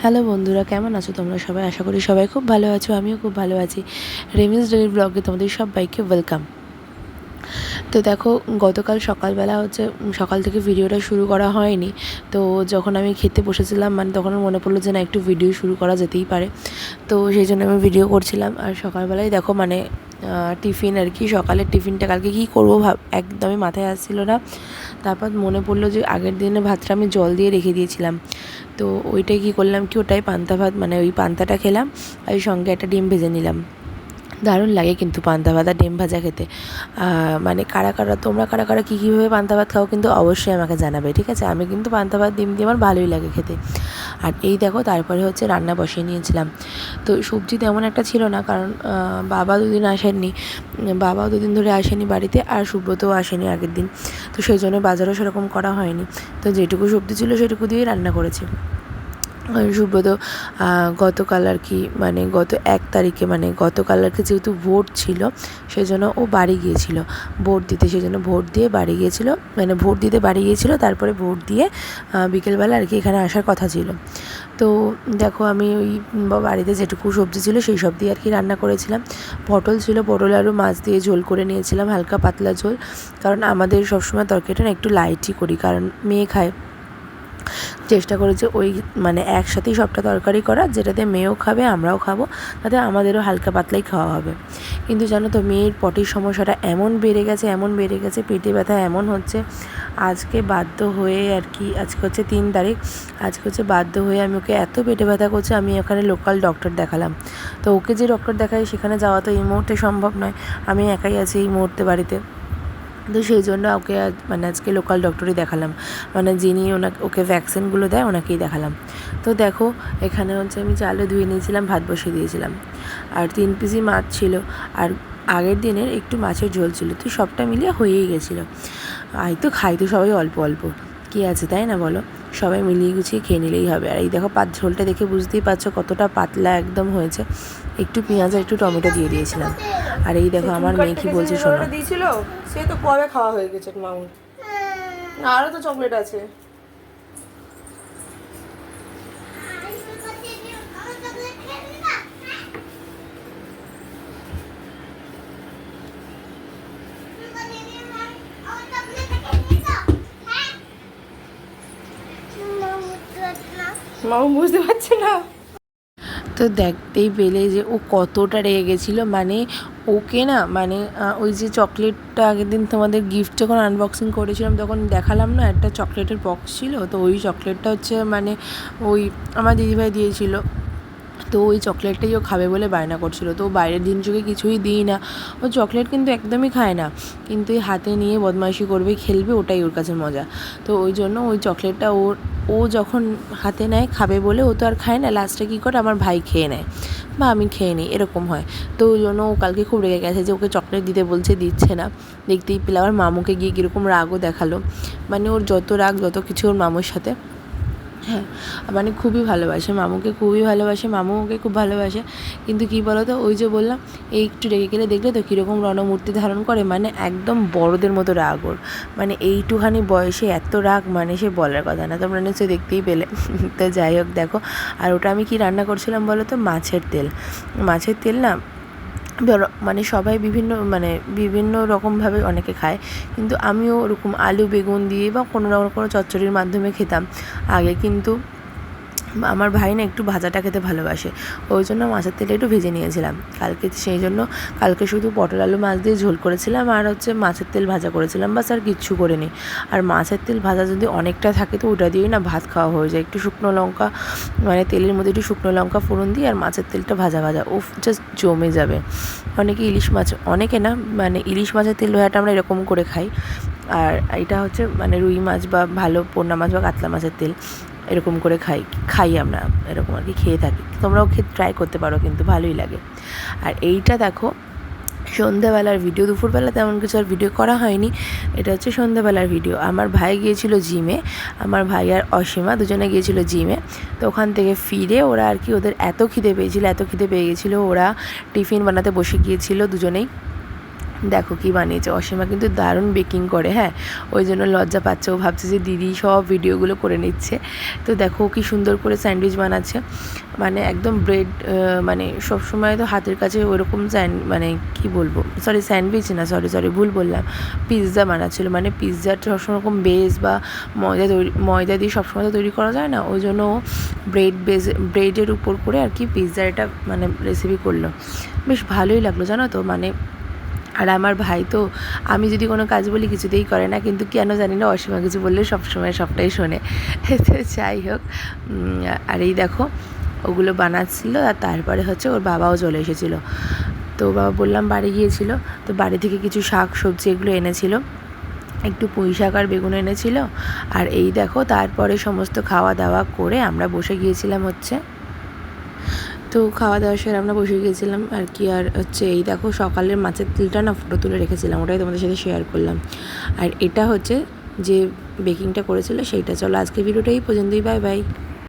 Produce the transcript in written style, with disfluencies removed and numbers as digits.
Hello বন্ধুরা, কেমন আছো তোমরা সবাই? আশা করি সবাই খুব ভালো আছো। আমিও খুব ভালো আছি। রেমিস ডেইলি ব্লগে তোমাদের সবাইকে ওয়েলকাম। তো দেখো, গতকাল সকালবেলা সকাল থেকে ভিডিওটা শুরু করা হয়নি। তো যখন আমি খেতে বসেছিলাম তখন মনে পড়লো যে না, একটু ভিডিও শুরু করা যেতেই পারে। তো সেই জন্য আমি ভিডিও করছিলাম। আর সকালবেলায় দেখো টিফিন আর কি, সকালের টিফিনটা কালকে কী করবো একদমই মাথায় আসছিল না। তারপর মনে পড়লো যে আগের দিনে ভাতটা আমি জল দিয়ে রেখে দিয়েছিলাম। তো ওইটাই কী করলাম কি, ওটাই পান্তা ভাত, ওই পান্তাটা খেলাম। আর সঙ্গে একটা ডিম ভেজে নিলাম। দারুণ লাগে কিন্তু পান্তা ভাত আর ডিম ভাজা খেতে। তোমরা কারা কারা কীভাবে পান্তা ভাত খাও কিন্তু অবশ্যই আমাকে জানাবে, ঠিক আছে? আমি কিন্তু পান্তা ভাত ডিম দিয়ে আমার ভালোই লাগে খেতে। আর এই দেখো, তারপরে রান্না বসিয়ে নিয়েছিলাম। তো সবজি তেমন একটা ছিল না, কারণ বাবাও দুদিন ধরে আসেনি বাড়িতে, আর সুব্রতও আসেনি আগের দিন। তো সেই জন্য বাজারও সেরকম করা হয়নি। তো যেটুকু সবজি ছিল সেটুকু দিয়েই রান্না করেছি। সুব্রত গতকাল আর কি, গত 1 তারিখে গতকাল আর কি, যেহেতু ভোট ছিল সেই জন্য ও বাড়ি গিয়েছিল ভোট দিতে। সেই জন্য ভোট দিতে বাড়ি গিয়েছিল। তারপরে ভোট দিয়ে বিকেলবেলা আর কি এখানে আসার কথা ছিল। তো দেখো, আমি ওই বাড়িতে যেটুকু সবজি ছিল সেই সব দিয়ে আর কি রান্না করেছিলাম। পটল ছিল, পটল আলু মাছ দিয়ে ঝোল করে নিয়েছিলাম, হালকা পাতলা ঝোল। কারণ আমাদের সবসময় তরকারিটা না একটু লাইটই করি, কারণ মেয়ে খায়। চেষ্টা করেছি একসাথেই সবটা তরকারি করার, যেটাতে মেয়েও খাবে আমরাও খাবো, তাতে আমাদেরও হালকা পাতলাই খাওয়া হবে। কিন্তু জানো তো, মেয়ের পটির সমস্যাটা এমন বেড়ে গেছে, পেটে ব্যথা এমন হচ্ছে। আজকে বাধ্য হয়ে আর কি, আজকে হচ্ছে 3 তারিখ, বাধ্য হয়ে আমি ওকে, এত পেটে ব্যথা করছে, আমি ওখানে লোকাল ডক্টর দেখালাম। তো ওকে যে ডক্টর দেখাই, সেখানে যাওয়া তো এই মুহূর্তে সম্ভব নয়, আমি একাই আছি এই মুহূর্তে বাড়িতে। তো সেই জন্য ওকে আজকে লোকাল ডক্টরই দেখালাম, যিনি ওকে ভ্যাকসিনগুলো দেয় ওনাকেই দেখালাম। তো দেখো, এখানে আমি চালও ধুয়ে নিয়েছিলাম, ভাত বসিয়ে দিয়েছিলাম, আর 3 পিসি মাছ ছিল, আর আগের দিনের একটু মাছের ঝোল ছিল। তো সবটা মিলিয়ে হয়েই গেছিলো। খাই তো সবাই অল্প অল্প, কী আছে তাই না বলো? সবাই মিলিয়ে গুছিয়ে খেয়ে নিলেই হবে। আর এই দেখো, ঝোলটা দেখে বুঝতেই পারছো কতটা পাতলা একদম হয়েছে। একটু পেঁয়াজ আর একটু টমেটো দিয়ে দিয়েছিলাম। আর এই দেখো, আমার মেয়ে কি বলছে শোনো। দিয়েছিল সে তো কবে খাওয়া হয়ে গেছে মামুর। আরো তো চকলেট আছে। মামু বুঝতে পারছে না। তো দেখতেই পেলে যে ও কতটা রেগে গেছিলো। ওকে না ওই যে চকলেটটা আগের দিন তোমাদের গিফট যখন আনবক্সিং করেছিলাম তখন দেখালাম না, একটা চকলেটের বক্স ছিল। তো ওই চকলেটটা ওই আমার দিদিভাই দিয়েছিল। তো ওই চকলেটটাই ও খাবে বলে বায়না করছিল। তো বাইরের জিনিসকে কিছুই দিই না, ও চকলেট কিন্তু একদমই খায় না, কিন্তু এই হাতে নিয়ে বদমাইশি করবে, খেলবে, ওটাই ওর কাছে মজা। তো ওই জন্য ওই চকলেটটা ও যখন হাতে নেয় খাবে বলে, ও তো আর খায় না, লাস্টে কী করে আমার ভাই খেয়ে নেয় বা আমি খেয়ে নিই, এরকম হয়। তো ওই জন্য ও কালকে খুব রেগে গেছে যে ওকে চকলেট দিতে বলছে, দিচ্ছে না। দেখতেই পেলে আবার মামুকে গিয়ে কীরকম রাগও দেখালো। ওর যত রাগ যত কিছু ওর মামুর সাথে। হ্যাঁ, খুবই ভালোবাসে মামুকে, খুবই ভালোবাসে, মামু ওকে খুব ভালোবাসে। কিন্তু কী বলো তো, ওই যে বললাম, এই একটু রেগে গেলে দেখলে তো কীরকম রণমূর্তি ধারণ করে, একদম বড়দের মতো রাগ ওর। এইটুখানি বয়সে এত রাগ, সে বলার কথা না। তোমরা নিশ্চয়ই দেখতেই পেলে। তো যাই হোক, দেখো, আর ওটা আমি কি রান্না করছিলাম বলো তো? মাছের তেল না, সবাই বিভিন্ন রকমভাবে অনেকে খায়, কিন্তু আমিও ওরকম আলু বেগুন দিয়ে বা কোনো না কোনো চচ্চড়ির মাধ্যমে খেতাম আগে। কিন্তু আমার ভাই না একটু ভাজাটা খেতে ভালোবাসে, ওই জন্য মাছের তেলে একটু ভেজে নিয়েছিলাম সেই জন্য কালকে শুধু পটল আলু মাছ দিয়ে ঝোল করেছিলাম, আর মাছের তেল ভাজা করেছিলাম, বাস আর কিচ্ছু করিনি। আর মাছের তেল ভাজা যদি অনেকটা থাকে তো ওটা দিয়েই না ভাত খাওয়া হয়ে যায়। একটু শুকনো লঙ্কা, তেলের মধ্যে একটু শুকনো লঙ্কা ফোড়ন দিই, আর মাছের তেলটা ভাজা জাস্ট জমে যাবে। অনেকে না ইলিশ মাছের তেল ভাজাটা আমরা এরকম করে খাই, আর এটা রুই মাছ বা ভালো পোনা মাছ বা কাতলা মাছের তেল এরকম করে খাই আমরা, এরকম আর কি খেয়ে থাকি। তোমরাও ট্রাই করতে পারো, কিন্তু ভালোই লাগে। আর এইটা দেখো, সন্ধ্যাবেলার ভিডিও, দুপুরবেলা তেমন কিছু আর ভিডিও করা হয়নি, এটা সন্ধ্যাবেলার ভিডিও। আমার ভাই গিয়েছিল জিমে, আমার ভাই আর অসীমা দুজনে গিয়েছিল জিমে। তো ওখান থেকে ফিরে ওরা আর কি, ওদের এত খিদে পেয়ে গেছিলো, ওরা টিফিন বানাতে বসে গিয়েছিল দুজনেই। দেখো কি বানিয়েছে। অসীমা কিন্তু দারুণ বেকিং করে, হ্যাঁ, ওই জন্য লজ্জা পাচ্ছে, ও ভাবছে যে দিদি সব ভিডিওগুলো করে নিচ্ছে। তো দেখো কি সুন্দর করে স্যান্ডউইচ বানাচ্ছে, মানে একদম ব্রেড, মানে সবসময় তো হাতের কাছে ওরকম মানে কি বলবো, স্যান্ডউইচ না, সরি ভুল বললাম, পিৎজা বানাচ্ছিলো। মানে পিৎজাটা সবসময় রকম বেস বা ময়দা দিয়ে সবসময় তো তৈরি করা যায় না, ওই জন্য ব্রেডের উপর করে আর কি পিৎজার এটা মানে রেসিপি করলো। বেশ ভালোই লাগলো জানো তো। মানে আর আমার ভাই তো আমি যদি কোনো কাজ বলি কিছুতেই করে না, কিন্তু কেন জানি না অসীমা কিছু বললে সবসময় সবটাই শোনে। তো যাই হোক, আর এই দেখো ওগুলো বানাচ্ছিলো, আর তারপরে হচ্ছে ওর বাবাও চলে এসেছিলো। তো বাবা বললাম বাড়ি গিয়েছিল, তো বাড়ি থেকে কিছু শাক সবজি এগুলো এনেছিল, একটু পুঁই শাক আর বেগুন এনেছিল। আর এই দেখো তারপরে সমস্ত খাওয়া দাওয়া করে আমরা বসে গিয়েছিলাম হচ্ছে, তো খাওয়া দাওয়া সেরে আমরা বসে গিয়েছিলাম আর কি। আর হচ্ছে এই দেখো সকালের মাছের তেলটা না ফটো তুলে রেখেছিলাম, ওটাই তোমাদের সাথে শেয়ার করলাম। আর এটা হচ্ছে যে বেকিংটা করেছিল সেইটা। চলো আজকে ভিডিওটা এই পর্যন্তই, বাই বাই।